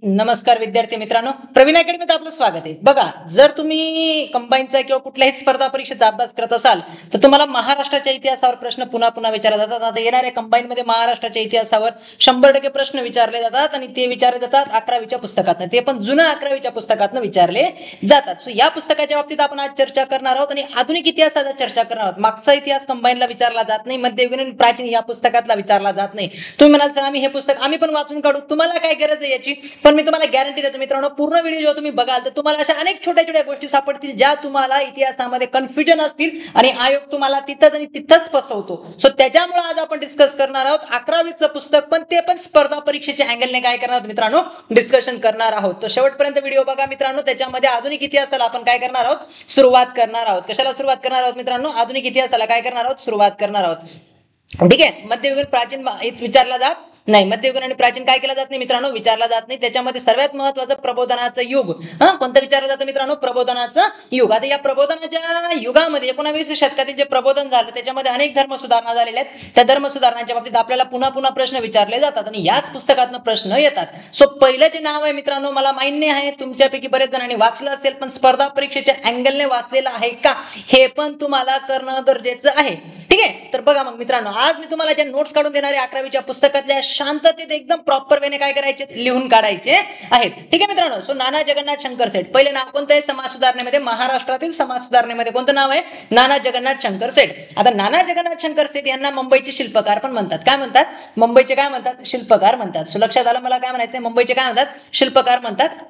नमस्कार विद्यार्थी मित्रांनो, प्रवीण अकॅडमीत आपलं स्वागत आहे. बघा, जर तुम्ही कंबाईनचा किंवा कुठल्याही स्पर्धा परीक्षेचा अभ्यास करत असाल तर तुम्हाला महाराष्ट्राच्या इतिहासावर प्रश्न पुन्हा पुन्हा विचारले जातात. आता येणाऱ्या कंबाईन मध्ये महाराष्ट्राच्या इतिहासावर 100% प्रश्न विचारले जातात आणि ते विचारले जातात 11वीच्या पुस्तकातनं, ते पण जुनं 11वीच्या पुस्तकातनं विचारले जातात. सो या पुस्तकाच्या बाबतीत आपण आज चर्चा करणार आहोत आणि आधुनिक इतिहासाचा चर्चा करणार आहोत. मागचा इतिहास कंबाईनला विचारला जात नाही, मध्ययुगीन आणि प्राचीन या पुस्तकातला विचारला जात नाही. तुम्ही म्हणाल सर आम्ही हे पुस्तक आम्ही पण वाचून काढू, तुम्हाला काय गरज आहे याची, पण मी तुम्हाला गॅरंटी देतो मित्रांनो, पूर्ण व्हिडिओ जेव्हा तुम्ही बघाल तर तुम्हाला अशा अनेक छोट्या छोट्या गोष्टी सापडतील ज्या तुम्हाला इतिहासामध्ये कन्फ्युजन असतील आणि आयोग तुम्हाला तिथंच आणि तिथंच फसवतो. सो त्याच्यामुळे आज आपण डिस्कस करणार आहोत 11वीचं पुस्तक, पण ते पण स्पर्धा परीक्षेच्या अँगलने काय करणार आहोत मित्रांनो, डिस्कशन करणार आहोत. तर शेवटपर्यंत व्हिडिओ बघा मित्रांनो. त्याच्यामध्ये आधुनिक इतिहासाला आपण काय करणार आहोत, सुरुवात करणार आहोत. कशाला सुरुवात करणार आहोत मित्रांनो, आधुनिक इतिहासाला काय करणार आहोत, सुरुवात करणार आहोत. ठीक आहे. मध्ययुगीन प्राचीन विचारला जात नाही, मध्ययुगीन आणि प्राचीन काय केलं जात नाही मित्रांनो, विचारला जात नाही. त्याच्यामध्ये सर्वात महत्वाचं प्रबोधनाचं युग, कोणतं विचारलं जातं मित्रांनो, प्रबोधनाचं युग. आता या प्रबोधनाच्या युगामध्ये 19व्या शतकातील जे प्रबोधन झालं त्याच्यामध्ये अनेक धर्म सुधारणा झालेल्या आहेत. त्या धर्म सुधारणाच्या बाबतीत आपल्याला पुन्हा पुन्हा प्रश्न विचारले जातात आणि याच पुस्तकातनं प्रश्न येतात. सो पहिलं जे नाव आहे मित्रांनो, मला मान्य आहे तुमच्यापैकी बरेच जणांनी वाचलं असेल, पण स्पर्धा परीक्षेच्या अँगलने वाचलेलं आहे का हे पण तुम्हाला करणं गरजेचं आहे. ठीक आहे. तर बघा मग मित्रांनो, आज मी तुम्हाला ज्या नोट्स काढून देणार आहे 11वीच्या पुस्तकातल्या, शांततेत एकदम प्रॉपर वेने काय करायचे, लिहून काढायचे आहेत. ठीक आहे मित्रांनो. सो नाना जगन्नाथ शंकर सेठ, पहिले नाव कोणतं आहे समाज सुधारणेमध्ये, महाराष्ट्रातील समाज सुधारणेमध्ये कोणतं नाव आहे, नाना जगन्नाथ शंकर सेठ. आता नाना जगन्नाथ शंकर सेठ यांना मुंबईचे शिल्पकार पण म्हणतात. काय म्हणतात, मुंबईचे काय म्हणतात, शिल्पकार म्हणतात. सो लक्षात आलं मला काय म्हणायचं, मुंबईचे काय म्हणतात, शिल्पकार म्हणतात.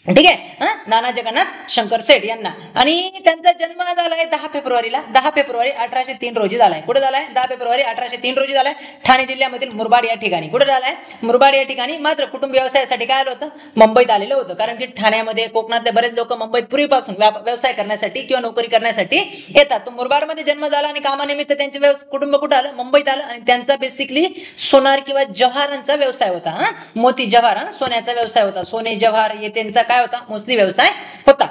ठीक आहे. नाना जगन्नाथ शंकर सेठ यांना, आणि त्यांचा जन्म झालाय 10 फेब्रुवारीला, 10 फेब्रुवारी 1803 रोजी झालाय. कुठे झालाय, 10 फेब्रुवारी 1803 रोजी झालाय, ठाणे जिल्ह्यामधील मुरबाड या ठिकाणी. कुठे झालाय, मुरबाड या ठिकाणी. मात्र कुटुंब व्यवसायासाठी काय आलं होतं, मुंबईत आलेलं होतं. कारण की ठाण्यामध्ये कोकणातले बरेच लोक मुंबईत पूर्वीपासून व्यवसाय करण्यासाठी किंवा नोकरी करण्यासाठी येतात. तो मुरबाडमध्ये जन्म झाला आणि कामानिमित्त त्यांचे कुटुंब कुठं आलं, मुंबईत आलं. आणि त्यांचा बेसिकली सोनार किंवा जव्हारांचा व्यवसाय होता. मोती जव्हार, सोन्याचा व्यवसाय होता. सोने जव्हार हे त्यांचा काय होता, मोस्टली व्यवसाय होता.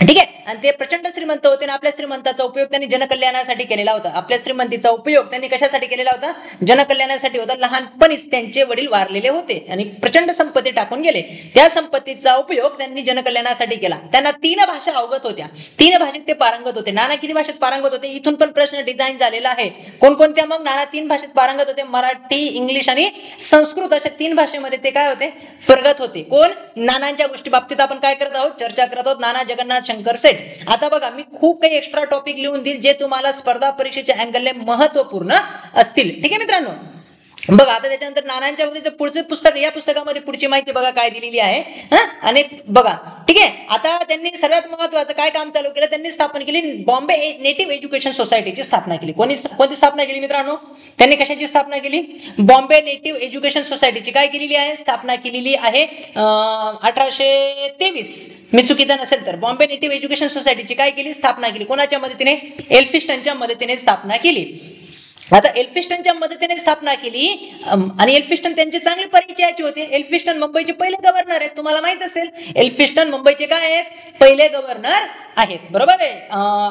ठीक आहे. आणि ते प्रचंड श्रीमंत होते आणि आपल्या श्रीमंताचा उपयोग त्यांनी जनकल्याणासाठी केलेला होता. आपल्या श्रीमंतीचा उपयोग त्यांनी कशासाठी केलेला होता, जनकल्याणासाठी होता. लहानपणीच त्यांचे वडील वारलेले होते आणि प्रचंड संपत्ती टाकून गेले. त्या संपत्तीचा उपयोग त्यांनी जनकल्याणासाठी केला. त्यांना 3 भाषा अवगत होत्या, 3 भाषेत ते पारंगत होते. नाना किती भाषेत पारंगत होते, इथून पण प्रश्न डिझाईन झालेला आहे. कोणकोणत्या मग, नाना 3 भाषेत पारंगत होते, मराठी, इंग्लिश आणि संस्कृत. अशा 3 भाषेमध्ये ते काय होते, प्रगत होते. कोण, नानांच्या गोष्टी बाबतीत आपण काय करत आहोत, चर्चा करत आहोत. नाना जगन्नाथ शंकर सेठ. आता बघा, मी खूप काही एक्स्ट्रा टॉपिक लिहून देईल जे तुम्हाला स्पर्धा परीक्षेच्या अँगलने महत्वपूर्ण असतील. ठीक आहे मित्रांनो. बघा, आता त्याच्यानंतर नानांच्या बाबतीचं पुढचं पुस्तक, या पुस्तकामध्ये पुढची माहिती बघा काय दिलेली आहे. आणि बघा, ठीक आहे. आता त्यांनी सर्वात महत्वाचं काय काम चालू केलं, त्यांनी स्थापन केली बॉम्बे नेटिव्ह एज्युकेशन सोसायटीची स्थापना केली. कोणती स्थापना केली मित्रांनो, त्यांनी कशाची स्थापना केली, बॉम्बे नेटिव्ह एज्युकेशन सोसायटीची काय केलेली आहे, स्थापना केलेली आहे 1823. मी चुकीचं नसेल तर बॉम्बे नेटिव्ह एज्युकेशन सोसायटीची काय केली, स्थापना केली. कोणाच्या मदतीने, एल्फिस्टनच्या मदतीने स्थापना केली. आता एल्फिस्टनच्या मदतीने स्थापना केली आणि एल्फिस्टन त्यांचे चांगले परिचयाचे होते. एल्फिस्टन मुंबईचे पहिले गव्हर्नर आहेत, तुम्हाला माहित असेल. एल्फिस्टन मुंबईचे काय आहेत, पहिले गव्हर्नर आहेत. बरोबर आहे.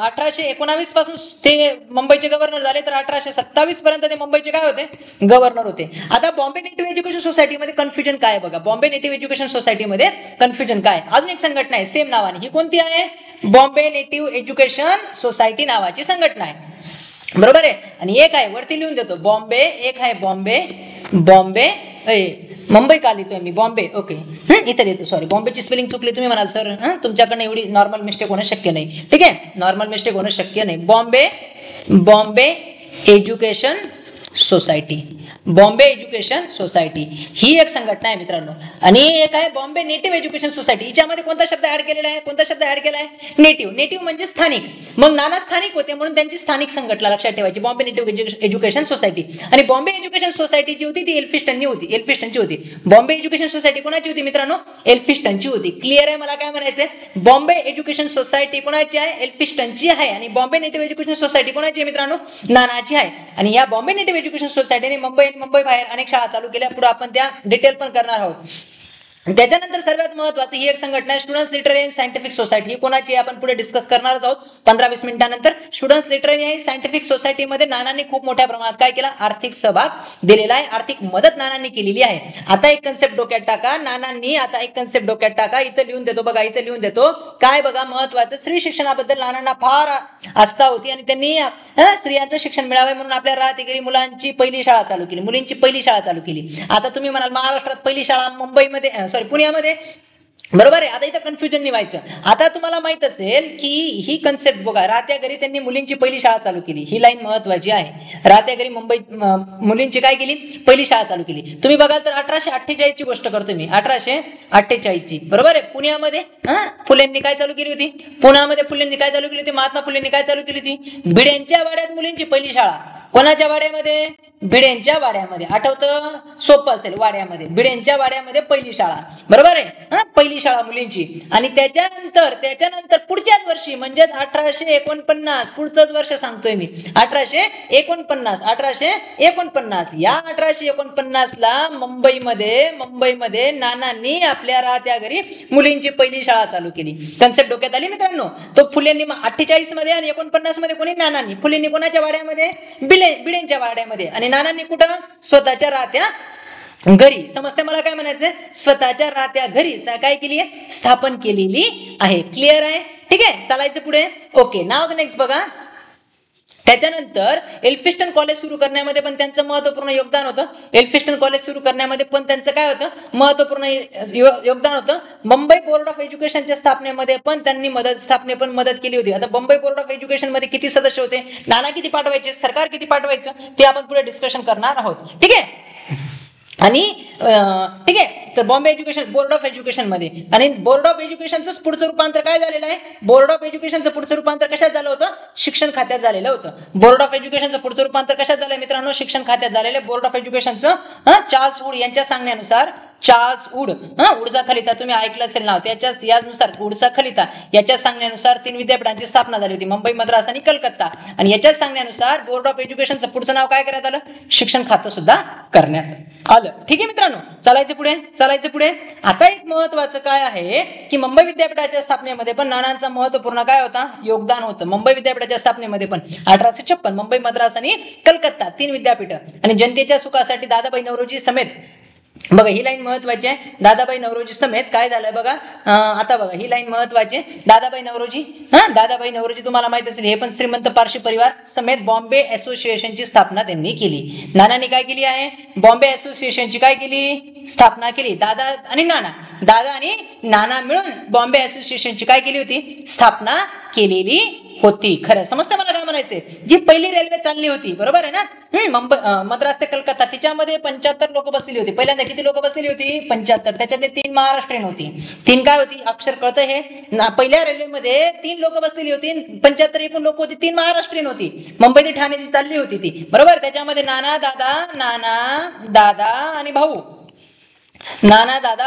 1819 पासून ते मुंबईचे गव्हर्नर झाले, तर 1827 पर्यंत ते मुंबईचे काय होते, गव्हर्नर होते. आता बॉम्बे नेटिव्ह एज्युकेशन सोसायटीमध्ये कन्फ्युजन काय बघा, बॉम्बे नेटिव्ह एज्युकेशन सोसायटीमध्ये कन्फ्युजन काय, अजून एक संघटना आहे सेम नावाने. ही कोणती आहे, बॉम्बे नेटिव्ह एज्युकेशन सोसायटी नावाची संघटना आहे. बरोबर आहे. आणि एक आहे, वरती लिहून देतो, बॉम्बे. एक आहे बॉम्बे मुंबई का लिहितोय मी, बॉम्बे. ओके, इथे लिहितो, सॉरी, बॉम्बेची स्पेलिंग चुकली. तुम्ही म्हणाल सर तुमच्याकडनं एवढी नॉर्मल मिस्टेक होणं शक्य नाही. ठीक आहे, नॉर्मल मिस्टेक होणं शक्य नाही. Bombay education society, Bombay education society ही एक संघटना आहे मित्रांनो. आणि एक आहे बॉम्बे नेटिव्ह एज्युकेशन सोसायटी. हिच्यामध्ये कोणता शब्द ऍड केलेला आहे, कोणता शब्द ऍड केला आहे, नेटिव्ह. नेटिव्ह म्हणजे स्थानिक. मग नाना स्थानिक होते म्हणून त्यांची स्थानिक संघटना लक्षात ठेवायची, बॉम्बे नेटिव्ह एज्युकेशन सोसायटी. आणि बॉम्बे एज्युकेशन सोसायटी जी होती ती एल्फिस्टनची होती. बॉम्बे एज्युकेशन सोसायटी कोणाची होती मित्रांनो, एल्फिस्टनची होती. क्लिअर आहे मला काय म्हणायचंय, बॉम्बे एज्युकेशन सोसायटी कोणाची आहे, एल्फिस्टनची आहे. आणि बॉम्बे नेटिव्ह एज्युकेशन सोसायटी कोणाची आहे मित्रांनो, नानाची आहे. आणि या बॉम्बे नेटिव्ह एज्युकेशन सोसायटीने मुंबई बाहेर अनेक शाळा चालू केल्या. पुढे आपण त्या डिटेल पण करणार आहोत. त्याच्यानंतर सर्वात महत्वाची ही एक संघटना students literary and scientific society. ही कोणाची आपण पुढे डिस्कस करणार आहोत 15-20 मिनिटांनंतर. स्टुडंट्स लिटररी अँड सायंटिफिक सोसायटीमध्ये नानांनी खूप मोठ्या प्रमाणात काय केला, आर्थिक सहभाग दिलेला आहे, आर्थिक मदत नानांनी केलेली आहे. आता एक कन्सेप्ट डोक्यात टाका, नानांनी आता एक कन्सेप्ट डोक्यात टाका, इथं लिहून देतो बघा, इथं लिहून देतो काय बघा महत्वाचं. स्त्री शिक्षणाबद्दल नानांना फार आस्था होती आणि त्यांनी स्त्रियांचं शिक्षण मिळावे म्हणून आपल्या राहतेगिरी मुलांची पहिली शाळा चालू केली, मुलींची पहिली शाळा चालू केली. आता तुम्ही म्हणाल महाराष्ट्रात पहिली शाळा मुंबईमध्ये पुण्यामध्ये, बरोबर आहे. आता इथं कन्फ्युजन नाही व्हायचं. आता तुम्हाला माहित असेल की ही कन्सेप्ट बघा, राहत्या घरी त्यांनी मुलींची पहिली शाळा चालू केली, ही लाईन महत्वाची आहे. राहत्या घरी मुंबई मुलींची काय केली, पहिली शाळा चालू केली. तुम्ही बघाल तर 1848 ची गोष्ट करतो मी, 1848 ची, बरोबर आहे. पुण्यामध्ये फुलेंनी काय चालू केली होती, पुण्यामध्ये फुलेंनी काय चालू केली होती, महात्मा फुलेंनी काय चालू केली होती, भिड्यांच्या वाड्यात मुलींची पहिली शाळा. कोणाच्या वाड्यामध्ये, भिड्यांच्या वाड्यामध्ये. आठवतं, सोपं असेल, वाड्यामध्ये, भिड्यांच्या वाड्यामध्ये पहिली शाळा, बरोबर आहे. पहिली शाळा मुलींची. आणि त्याच्यानंतर पुढच्याच वर्षी म्हणजे 1849, पुढचंच वर्ष सांगतोय मी, 1849 या 1849 ला मुंबईमध्ये नानांनी आपल्या राहत्या घरी मुलींची पहिली शाळा चालू केली. कन्सेप्ट डोक्यात आली मित्रांनो. तो फुलेंनी 48 मध्ये आणि 49 मध्ये कोणी, नानांनी. फुलेंनी कोणाच्या वाड्यामध्ये, भिड्यांच्या वाड्यामध्ये. आणि नानांनी कुठं, स्वतःच्या राहत्या घरी. समजते मला काय म्हणायचं, स्वतःच्या राहत्या घरी काय केली आहे, स्थापन केलेली आहे. क्लिअर आहे, ठीक आहे. चालायचं पुढे. ओके, नाव द नेक्स्ट बघा. त्याच्यानंतर एल्फिस्टन कॉलेज सुरू करण्यामध्ये पण त्यांचं महत्वपूर्ण योगदान होतं. एल्फिस्टन कॉलेज सुरू करण्यामध्ये पण त्यांचं काय होतं, महत्वपूर्ण योगदान होतं. मुंबई बोर्ड ऑफ एज्युकेशनच्या स्थापनेमध्ये पण त्यांनी मदत केली होती. आता मुंबई बोर्ड ऑफ एज्युकेशन मध्ये किती सदस्य होते, नाना किती पाठवायचे, सरकार किती पाठवायचं, ते आपण पुढे डिस्कशन करणार आहोत. ठीक आहे. आणि ठीक आहे, तर Bombay education, board of education मध्ये. आणि बोर्ड ऑफ एज्युकेशनचं पुढचं रूपांतर काय झालेलं आहे, बोर्ड ऑफ एज्युकेशनचं पुढचं रूपांतर कशात झालं होतं, शिक्षण खात्यात झालेलं होतं. बोर्ड ऑफ एज्युकेशनचं पुढचं रूपांतर कशात झालं मित्रांनो, शिक्षण खात्यात झालेलं. बोर्ड ऑफ एज्युकेशनचं चार्ल्स वूड यांच्या सांगण्यानुसार, चार्ल्स वूड, वूडचा खलिता तुम्ही ऐकलं असेल नाव, यानुसार वूडचा खलिता याच्या सांगण्यानुसार 3 विद्यापीठांची स्थापना झाली होती, मुंबई, मद्रास आणि कलकत्ता. आणि याच्याच सांगण्यानुसार बोर्ड ऑफ एज्युकेशनचं पुढचं नाव काय करण्यात आलं, शिक्षण खातं सुद्धा करण्यात आलं. ठीक आहे मित्रांनो, चालायचं पुढे. आता एक महत्वाचं काय आहे की मुंबई विद्यापीठाच्या स्थापनेमध्ये पण नानांचा महत्वपूर्ण काय होता, योगदान होतं. मुंबई विद्यापीठाच्या स्थापनेमध्ये पण 1856 मुंबई, मद्रास आणि कलकत्ता 3 विद्यापीठ. आणि जनतेच्या सुखासाठी दादाबाई नौरोजी समेत, बघा ही लाईन महत्वाची आहे, दादाबाई नौरोजी समेत काय झालंय बघा. आता बघा ही लाईन महत्वाची आहे, दादाबाई नौरोजी तुम्हाला माहित असेल, हे पण श्रीमंत पारशी परिवार समेत बॉम्बे असोसिएशनची स्थापना त्यांनी केली. नानांनी काय केली आहे, बॉम्बे असोसिएशनची काय केली, स्थापना केली. दादा आणि नाना मिळून बॉम्बे असोसिएशनची काय केली होती, स्थापना केलेली होती. खरं समजतं मला काय म्हणायचंय. जी पहिली रेल्वे चालली होती, बरोबर आहे ना, मुंबई, मद्रास ते कलकत्ता, तिच्यामध्ये 75 लोक बसलेली होती. पहिल्यांदा किती लोक बसलेली होती, 75. त्याच्यातले 3 महाराष्ट्रीयन होती. 3 काय होती, अक्षर कळतं हे, पहिल्या रेल्वेमध्ये 3 लोक बसलेली होती, 75 एकूण लोक होती, 3 महाराष्ट्रीयन होती. मुंबई ते ठाणे चालली होती ती, बरोबर. त्याच्यामध्ये नाना दादा आणि भाऊ,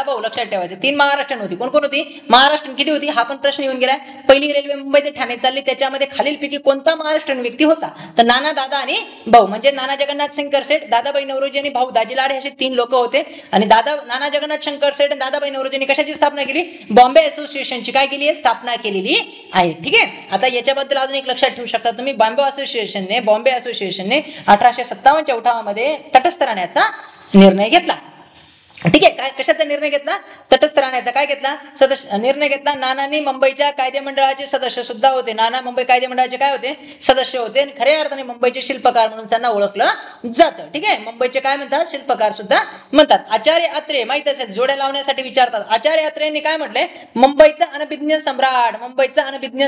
भाऊ लक्षात ठेवायचे. 3 महाराष्ट्रीयन होती. कोण होती, महाराष्ट्रीयन किती होती, हा पण प्रश्न येऊन गेलाय. पहिली रेल्वे मुंबई ते ठाणे चालली, त्याच्यामध्ये खालीलपैकी कोणता महाराष्ट्रीयन व्यक्ती होता, तर नाना, दादा आणि भाऊ. म्हणजे नाना जगन्नाथ शंकर सेठ, दादाबाई नौरोजी आणि भाऊ दाजी लाड, असे 3 लोक होते. आणि नाना जगन्नाथ शंकर सेठ आणि दादाबाई नौरोजींनी कशाची स्थापना केली, बॉम्बे असोसिएशनची काय केली आहे, स्थापना केलेली आहे. ठीक आहे. आता याच्याबद्दल अजून एक लक्षात ठेवू शकता तुम्ही, बॉम्बे असोसिएशनने 1857च्या उठावामध्ये तटस्थ राहण्याचा निर्णय घेतला. ठीक आहे. काय, कशाचा निर्णय घेतला, तटस्थ राहण्याचा काय घेतला, निर्णय घेतला. नानांनी मुंबईच्या कायदेमंडळाचे सदस्य सुद्धा होते. नाना मुंबई कायदेमंडळाचे काय होते, सदस्य होते. आणि खऱ्या अर्थाने मुंबईचे शिल्पकार म्हणून त्यांना ओळखलं जातं. ठीक आहे. मुंबईचे काय म्हणतात, शिल्पकार सुद्धा म्हणतात. आचार्य अत्रे माहित असेल, जोड्या लावण्यासाठी विचारतात. आचार्य अत्रेंनी काय म्हटलंय, मुंबईचा अनभिज्ञ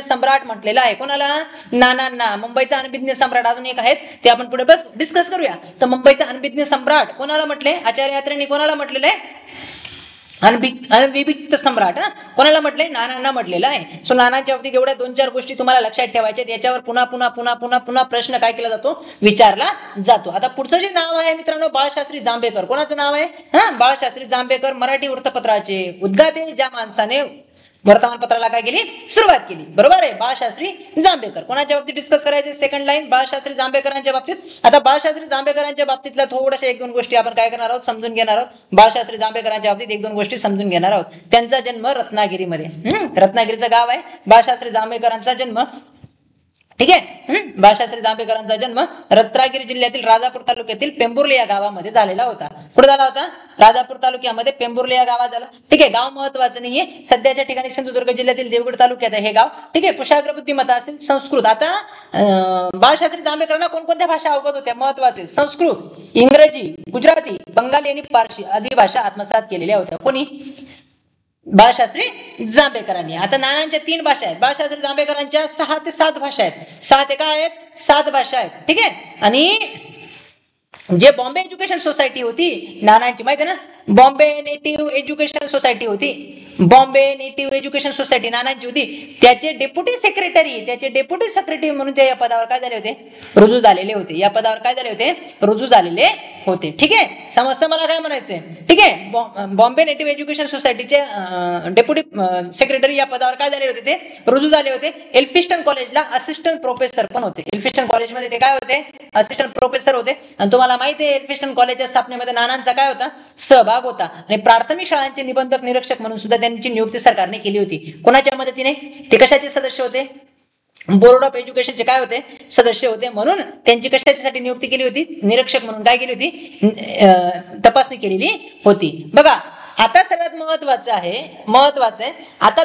सम्राट म्हटलेला आहे. कोणाला, नानांना. मुंबईचा अनभिज्ञ सम्राट अजून एक आहेत, ते आपण पुढे बस डिस्कस करूया. तर मुंबईचा अनभिज्ञ सम्राट कोणाला म्हटले, आचार्य अत्रेंनी कोणाला म्हटलेलं आहे, अनभिभिक्त सम्राट. कोणाला म्हटलंय, नानांना म्हटलेलं आहे. सो नानांच्या बाबतीत एवढ्या 2-4 गोष्टी तुम्हाला लक्षात ठेवायच्या. याच्यावर पुन्हा प्रश्न काय केला जातो, विचारला जातो. आता पुढचं जे नाव आहे मित्रांनो, बाळशास्त्री जांभेकर. कोणाचं नाव आहे, बाळशास्त्री जांभेकर. मराठी वृत्तपत्राचे उद्गाते, ज्या माणसाने वर्तमानपत्राला काय केली, सुरुवात केली. बरोबर आहे. बाळशास्त्री जांभेकर कोणाच्या बाबतीत डिस्कस करायचे, सेकंड लाईन बाळशास्त्री जांभेकरांच्या बाबतीत. आता बाळशास्त्री जांभेकरांच्या बाबतीतल्या थोड्याशा एक दोन गोष्टी आपण काय करणार आहोत, समजून घेणार आहोत. बाळशास्त्री जांभेकरांच्या बाबतीत एक दोन गोष्टी समजून घेणार आहोत. त्यांचा जन्म रत्नागिरीमध्ये, रत्नागिरीचं गाव आहे. बाळशास्त्री जांभेकरांचा जन्म, ठीक आहे, बाळशास्त्री जांभेकरांचा जन्म रत्नागिरी जिल्ह्यातील राजापूर तालुक्यातील पेंबुर्ले या गावामध्ये झालेला होता. कुठे झाला होता, राजापूर तालुक्यामध्ये पेंबुर्ले या गावात झाला. ठीक आहे. गाव महत्वाचं नाहीये, सध्याच्या ठिकाणी सिंधुदुर्ग जिल्ह्यातील देवगड तालुक्यात आहे हे गाव. ठीक आहे. कुशाग्र बुद्धिमत्ता असेल, संस्कृत. आता बाळशास्त्री जांभेकरांना कोणकोणत्या भाषा अवगत होत्या, महत्वाचे, संस्कृत, इंग्रजी, गुजराती, बंगाली आणि पारशी आदी भाषा आत्मसात केलेल्या होत्या. कोणी, बाळशास्त्री जांभेकरांनी. आता नानांच्या 3 भाषा आहेत, बाळशास्त्री जांभेकरांच्या 6 ते 7 भाषा आहेत. 6 ते काय आहेत, 7 भाषा आहेत. ठीक आहे. आणि जे बॉम्बे एज्युकेशन सोसायटी होती नानांची, माहिती आहे ना, बॉम्बे नेटिव्ह एज्युकेशन सोसायटी होती, बॉम्बे नेटिव्ह एज्युकेशन सोसायटी नानांची होती, त्याचे डेप्युटी सेक्रेटरी म्हणून ते या पदावर काय झाले होते, रुजू झालेले होते. या पदावर काय झाले होते, रुजू झालेले होते. ठीक आहे. समजतं मला काय म्हणायचंय. ठीक आहे. बॉम्बे नेटिव्ह एज्युकेशन सोसायटीचे डेप्युटी सेक्रेटरी या पदावर काय झाले होते, ते रुजू झाले होते. एल्फिस्टन कॉलेजला असिस्टंट प्रोफेसर पण होते. एल्फिस्टन कॉलेजमध्ये ते काय होते, असिस्टंट प्रोफेसर होते. आणि तुम्हाला माहिती आहे एल्फिस्टन कॉलेजच्या स्थापनेमध्ये नानांचा काय होता, सहभाग होता. आणि प्राथमिक शाळांचे निबंधक निरीक्षक म्हणून सुद्धा त्यांची नियुक्ती सरकारने केली होती. कोणाच्या मदतीने, ते कशाचे सदस्य होते, बोर्ड ऑफ एज्युकेशनचे काय होते, सदस्य होते. म्हणून त्यांची कशासाठी नियुक्ती केली होती, निरीक्षक म्हणून काय केली होती, तपासणी केलेली होती. बघा आता सर्वात महत्वाचं आहे, आता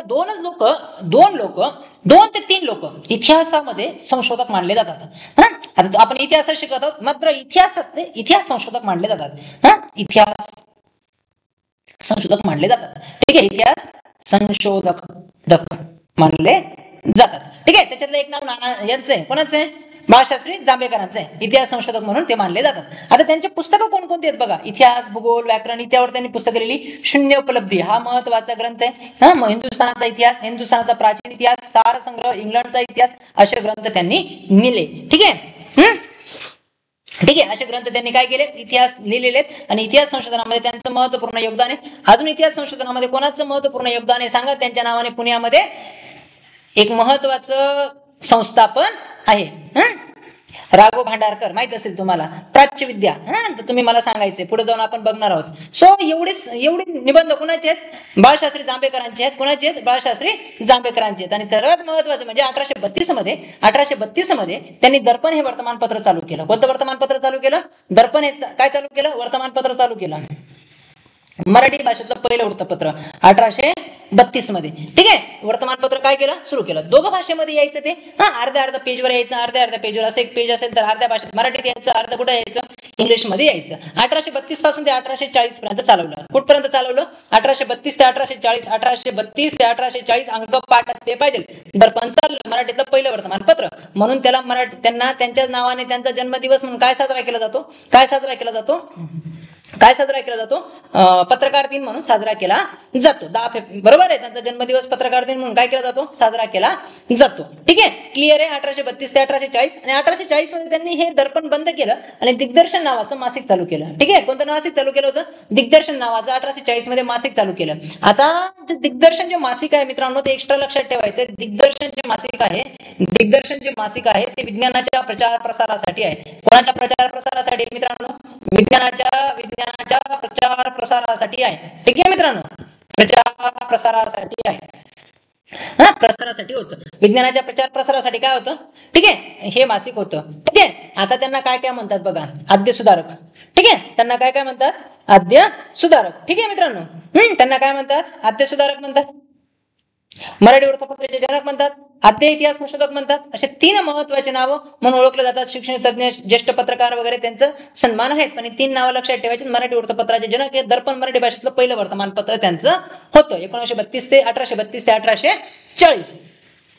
2 ते 3 लोक इतिहासामध्ये संशोधक मानले जातात. आता आपण इतिहास शिकत आहोत, मात्र इतिहास संशोधक मानले जातात. इतिहास संशोधक मानले जातात. ठीक आहे. इतिहास संशोधक मानले जातात. ठीक आहे. त्याच्यातलं एक नाव नाना यांचं आहे, कोणाचं आहे, बाळशास्त्री जांभेकरांचं आहे. इतिहास संशोधक म्हणून ते मानले जातात. आता त्यांचे पुस्तकं कोणकोणती आहेत बघा, इतिहास, भूगोल, व्याकरण इत्यावर त्यांनी पुस्तकं लिहिली. शून्य उपलब्धी हा महत्वाचा ग्रंथ आहे. हिंदुस्थानाचा इतिहास, हिंदुस्थानाचा प्राचीन इतिहास, सार संग्रह, इंग्लंडचा इतिहास असे ग्रंथ त्यांनी लिहिले. ठीक आहे. ठीक आहे. असे ग्रंथ त्यांनी काय केले, इतिहास लिहिलेले आहेत. आणि इतिहास संशोधनामध्ये त्यांचं महत्वपूर्ण योगदान आहे. अजून इतिहास संशोधनामध्ये कोणाचं महत्वपूर्ण योगदान आहे सांगा. त्यांच्या नावाने पुण्यामध्ये एक महत्वाचं संस्थापन आहे, राघव भांडारकर, माहित असेल तुम्हाला, प्राच्य विद्या. तर तुम्ही मला सांगायचंय, पुढे जाऊन आपण बघणार आहोत. सो एवढे निबंध कोणाचे आहेत, बाळशास्त्री जांभेकरांचे आहेत. कोणाचे आहेत, बाळशास्त्री जांभेकरांचे आहेत. आणि सर्वात महत्वाचं म्हणजे 1832 मध्ये त्यांनी दर्पण हे वर्तमानपत्र चालू केलं. कोणतं वर्तमानपत्र चालू केलं, दर्पण हे काय चालू केलं, वर्तमानपत्र चालू केलं. मराठी भाषेतलं पहिलं वृत्तपत्र 1832 मध्ये. ठीक आहे. वर्तमानपत्र काय केलं, सुरू केलं. दोघं भाषेमध्ये यायचं, ते अर्ध्या पेजवर यायचं, अर्ध्या पेजवर. असं एक पेज असेल तर अर्ध्या भाषेत मराठीत यायचं, अर्ध कुठं यायचं, इंग्लिश मध्ये यायचं. 1832 पासून ते 1840 पर्यंत चालवलं. कुठपर्यंत चालवलं, 1832 ते 1840. 1832 ते 1840 अंक पाठ असते पाहिजे. दर्पण चाललं, मराठीतलं पहिलं वर्तमानपत्र. म्हणून त्याला त्यांना त्यांच्या नावाने त्यांचा जन्मदिवस म्हणून काय साजरा केला जातो, पत्रकार दिन म्हणून साजरा केला जातो. 10 फेब्रुवारी, बरोबर आहे. त्यांचा जन्मदिवस पत्रकार दिन म्हणून काय केला जातो, साजरा केला जातो. ठीक आहे. क्लिअर आहे. 1832 ते 1840. आणि 1840 मध्ये त्यांनी हे दर्पण बंद केलं आणि दिग्दर्शन नावाचं मासिक चालू केलं. ठीक आहे. कोणतं मासिक चालू केलं होतं, दिग्दर्शन नावाचं 1840 मध्ये मासिक चालू केलं. आता दिग्दर्शन जे मासिक आहे मित्रांनो, ते एक्स्ट्रा लक्षात ठेवायचं. दिग्दर्शन जे मासिक आहे ते विज्ञानाच्या प्रचार प्रसारासाठी आहे. कोणाच्या प्रचार प्रसारासाठी मित्रांनो, विज्ञानाच्या प्रचार प्रसारासाठी आहे. ठीक आहे मित्रांनो, प्रचार प्रसारासाठी आहे. प्रसारासाठी होतं, विज्ञानाच्या प्रचार प्रसारासाठी काय होतं. ठीक आहे. हे मासिक होतं. ठीक आहे. आता त्यांना काय काय म्हणतात बघा, आद्य सुधारक. ठीक आहे. त्यांना काय काय म्हणतात, आद्य सुधारक. ठीक आहे मित्रांनो, त्यांना काय म्हणतात, आद्य सुधारक म्हणतात. मराठी वृत्तपत्राचे जनक म्हणतात, आद्य इतिहास संशोधक म्हणतात. असे 3 महत्वाचे नावं म्हणून ओळखले जातात. शिक्षण तज्ञ, ज्येष्ठ पत्रकार वगैरे त्यांचं सन्मान आहेत. पण 3 नावं लक्षात ठेवायची. मराठी वृत्तपत्राचे जनक हे दर्पण मराठी भाषेतलं पहिलं वर्तमानपत्र त्यांचं होतं. 1832 ते 1840.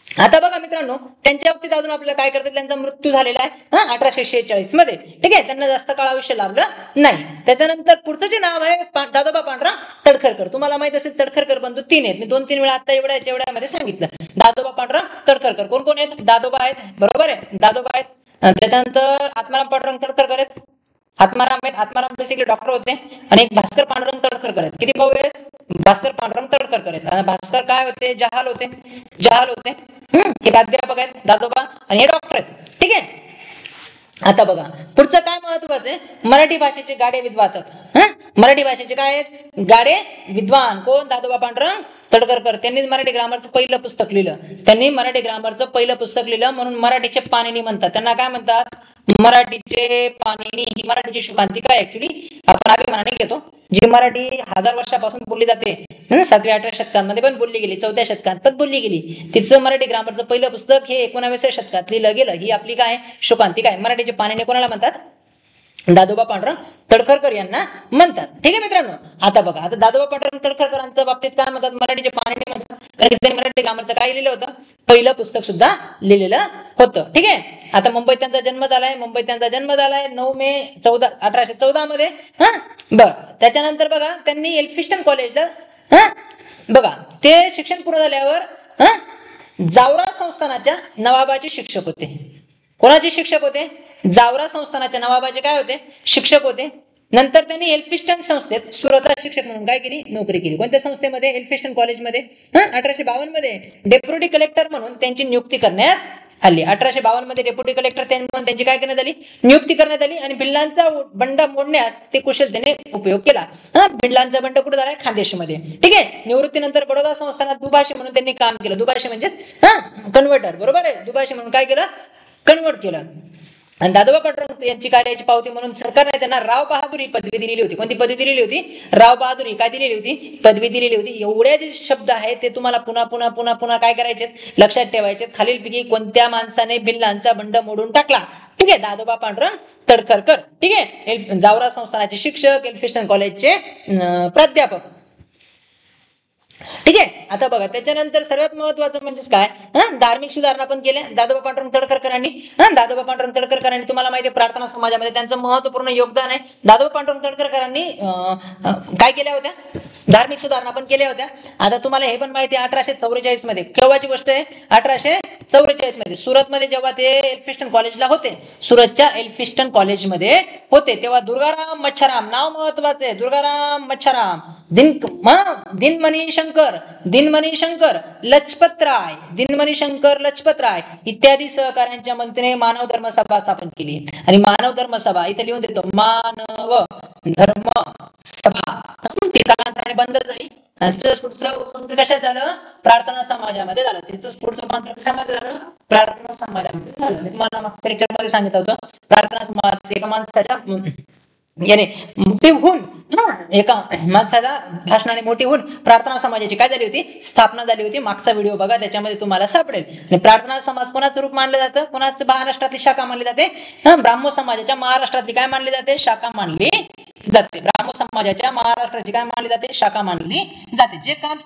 आता बघा मित्रांनो, त्यांच्या बाबतीत अजून आपल्याला काय करतात, त्यांचा मृत्यू झालेला आहे 1846 मध्ये. ठीक आहे. त्यांना जास्त काळ आयुष्य लाभलं नाही. त्याच्यानंतर पुढचं जे नाव आहे दादोबा पांडुरंग तडखरकर. तुम्हाला माहित असेल तडखरकर बंधू 3 आहेत. मी 2-3 वेळा आता एवढ्यामध्ये सांगितलं. दादोबा पांडुरंग तडखरकर. कोण आहेत, दादोबा आहेत, बरोबर आहे, दादोबा आहेत. त्याच्यानंतर आत्माराम पांडुरंग तडखरकर आहेत. आत्माराम बेसिकली डॉक्टर होते. आणि एक भास्कर पांडुरंग तडखरकर आहेत. किती भाऊ आहेत, भास्कर पांडुरंग तडकरकर आहेत. भास्कर काय होते? जहाल होते. जहाल होते. हे प्राध्यापक आहेत दादोबा आणि हे डॉक्टर आहेत. ठीक आहे. आता बघा पुढचं काय महत्वाचं आहे, मराठी भाषेचे गाडे विद्वान. मराठी भाषेचे काय आहेत? गाडे विद्वान. कोण? दादोबा पांडुरंग तडकरकर. त्यांनी मराठी ग्रामरचं पहिलं पुस्तक लिहिलं. त्यांनी मराठी ग्रामरचं पहिलं पुस्तक लिहिलं म्हणून मराठीचे पाणिनी म्हणतात. त्यांना काय म्हणतात? मराठीचे पाणिनी. ही मराठीची शुकांतिका ऍक्च्युली आपण अभिमानाने घेतो. जी मराठी 1000 वर्षापासून बोलली जाते, 7व्या-8व्या शतकांमध्ये पण बोलली गेली, 4थ्या शतकात पण बोलली गेली. तिचं मराठी ग्रामरचं पहिलं पुस्तक हे 19व्या शतकात लिहिलं गेलं. ही आपली काय शुकांतिका आहे. मराठीचे पाणिनी कोणाला म्हणतात? दादोबा पांडुरंग तडकरकर यांना म्हणतात. ठीक आहे मित्रांनो. आता बघा, आता दादोबा पांडुरंग तडकरकरांच्या बाबतीत काय म्हणतात? मराठीचे पाणिनी म्हणतात. कारण त्यांनी मराठी ग्रामरचं काय लिहिलं होतं? पहिलं पुस्तक सुद्धा लिहिलेलं होतं. ठीक आहे. आता मुंबईत त्यांचा जन्म झालाय. 9 मे 1814 मध्ये. बरं, त्याच्यानंतर बघा त्यांनी एल्फिस्टन कॉलेजला बघा ते शिक्षण पूर्ण झाल्यावर जावरा संस्थानाच्या नवाबाचे शिक्षक होते. कोणाचे शिक्षक होते? जावरा संस्थानाच्या नवाबाचे काय होते? शिक्षक होते. नंतर त्यांनी एल्फिस्टन संस्थेत सुरतला शिक्षक म्हणून काय केली? नोकरी केली. कोणत्या संस्थेमध्ये? एल्फिस्टन कॉलेजमध्ये. 1852 मध्ये डेप्युटी कलेक्टर म्हणून त्यांची नियुक्ती करण्यात आली. 1852 मध्ये डेप्युटी कलेक्टर म्हणून त्यांची काय करण्यात आली? नियुक्ती करण्यात आली. आणि भिल्लांचा बंड मोडण्यास ते कुशलतेने उपयोग केला. भिल्लांचा बंड कुठे झालाय? खानदेशमध्ये. ठीक आहे. निवृत्तीनंतर बडोदा संस्थानात दुभाषी म्हणून त्यांनी काम केलं. दुभाषी म्हणजेच कन्व्हर्टर. बरोबर आहे. दुभाषी म्हणून काय केलं? कन्वर्ट केलं. आणि दादोबा पांडुरंग यांची कार्याची पावती म्हणून सरकारने त्यांना राव बहादूर ही पदवी दिलेली होती. कोणती पदवी दिलेली होती? राव बहादूर ही काय दिलेली होती? पदवी दिलेली होती. एवढे जे शब्द आहेत ते तुम्हाला पुन्हा काय करायचे? लक्षात ठेवायचे. खालीलपैकी कोणत्या माणसाने भिल्लांचा बंड मोडून टाकला? ठीक आहे. दादोबा पांडुरंग तडकरकर. ठीक आहे. जावरा संस्थानाचे शिक्षक, एल्फिस्टन कॉलेजचे प्राध्यापक. ठीक आहे. आता बघा त्याच्यानंतर सर्वात महत्वाचं म्हणजेच काय? धार्मिक सुधारणा पण केल्या दादोबा पांडुरंग तडकरकरांनी. दादोबा पांडुरंग तडकरकरांनी तुम्हाला माहिती आहे प्रार्थना समाजामध्ये त्यांचं महत्वपूर्ण योगदान आहे. दादोबा पांडुरंग तडकरकरांनी काय केल्या होत्या? धार्मिक सुधारणा पण केल्या होत्या. आता तुम्हाला हे पण माहिती आहे 1844 मध्ये. केव्हाची गोष्ट आहे? 1844 मध्ये सुरतमध्ये जेव्हा ते एल्फिस्टन कॉलेजला होते, सुरतच्या एल्फिस्टन कॉलेजमध्ये होते, तेव्हा दुर्गाराम मच्छराम, नाव महत्वाचं आहे, दुर्गाराम मच्छराम, दिनमणी शंकर लजपत राय इत्यादी सहकाऱ्यांच्या मदतीने मानव धर्म सभा स्थापन केली. आणि मानव धर्म सभा इथे लिहून देतो, मानव धर्म सभा ती कालांतराने बंद झाली. पुढचं कशात झालं? प्रार्थना समाजामध्ये झालं. तिचं पुढचं कशामध्ये झालं? प्रार्थना समाजामध्ये झालं. मी तुम्हाला मागच्या लेक्चरमध्ये सांगितलं होतं प्रार्थना समाज एका माणसाच्या याने मोठी होऊन, एका माणसाला भाषणाने मोठी होऊन प्रार्थना समाजाची काय झाली होती? स्थापना झाली होती. मागचा व्हिडिओ बघा, त्याच्यामध्ये तुम्हाला सापडेल. आणि प्रार्थना समाज कोणाचं रूप मानलं जातं? कोणाचं? महाराष्ट्रातली शाखा मानली जाते. ब्राह्मण समाजाच्या महाराष्ट्रातली काय मानली जाते? शाखा मानली जाते. ब्राह्मण समाजाच्या महाराष्ट्राची काय मानली जाते? शाखा मानली जाते. जे काम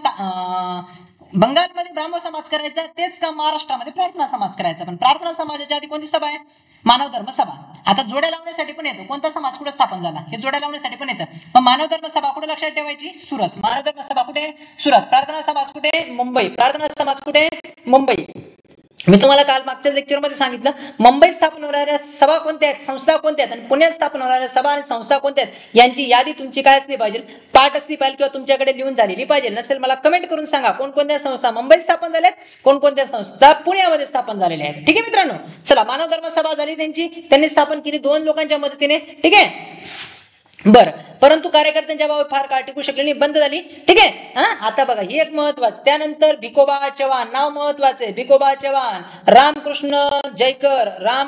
बंगालमध्ये ब्राह्मण समाज करायचा तेच काम महाराष्ट्रामध्ये प्रार्थना समाज करायचा. पण प्रार्थना समाजाच्या आधी कोणती सभा आहे? मानव धर्म सभा. आता जोड्या लावण्यासाठी पण येतो. कोणता समाज कुठे स्थापन झाला हे जोड्या लावण्यासाठी पण येतं. मग मानव धर्म सभा कुठे लक्षात ठेवायची? सुरत. मानव धर्म सभा कुठे? सुरत. प्रार्थना समाज कुठे? मुंबई. प्रार्थना समाज कुठे? मुंबई. मी तुम्हाला काल मागच्या लेक्चरमध्ये सांगितलं मुंबईत स्थापन होणाऱ्या सभा कोणत्या आहेत, संस्था कोणत्या आहेत, आणि पुण्यात स्थापन होणाऱ्या सभा आणि संस्था कोणत्या आहेत यांची यादी तुमची काय असली पाहिजे? पाठ असली पाहिजे किंवा तुमच्याकडे लिहून झालेली पाहिजे. नसेल मला कमेंट करून सांगा कोणकोणत्या संस्था मुंबईत स्थापन झाल्यात, कोणकोणत्या संस्था पुण्यामध्ये स्थापन झालेल्या आहेत. ठीक आहे मित्रांनो. चला, मानव धर्म सभा झाली त्यांनी स्थापन केली 2 लोकांच्या मदतीने. ठीक आहे. बरं, परंतु कार्यकर्त्यांच्या बाबत फार काळ टिकू शकले नाही, बंद झाली. ठीक आहे. आता बघा ही एक महत्वाचं. त्यानंतर भिकोबा चव्हाण, नाव महत्वाचे, भिकोबा चव्हाण, रामकृष्ण जयकर, राम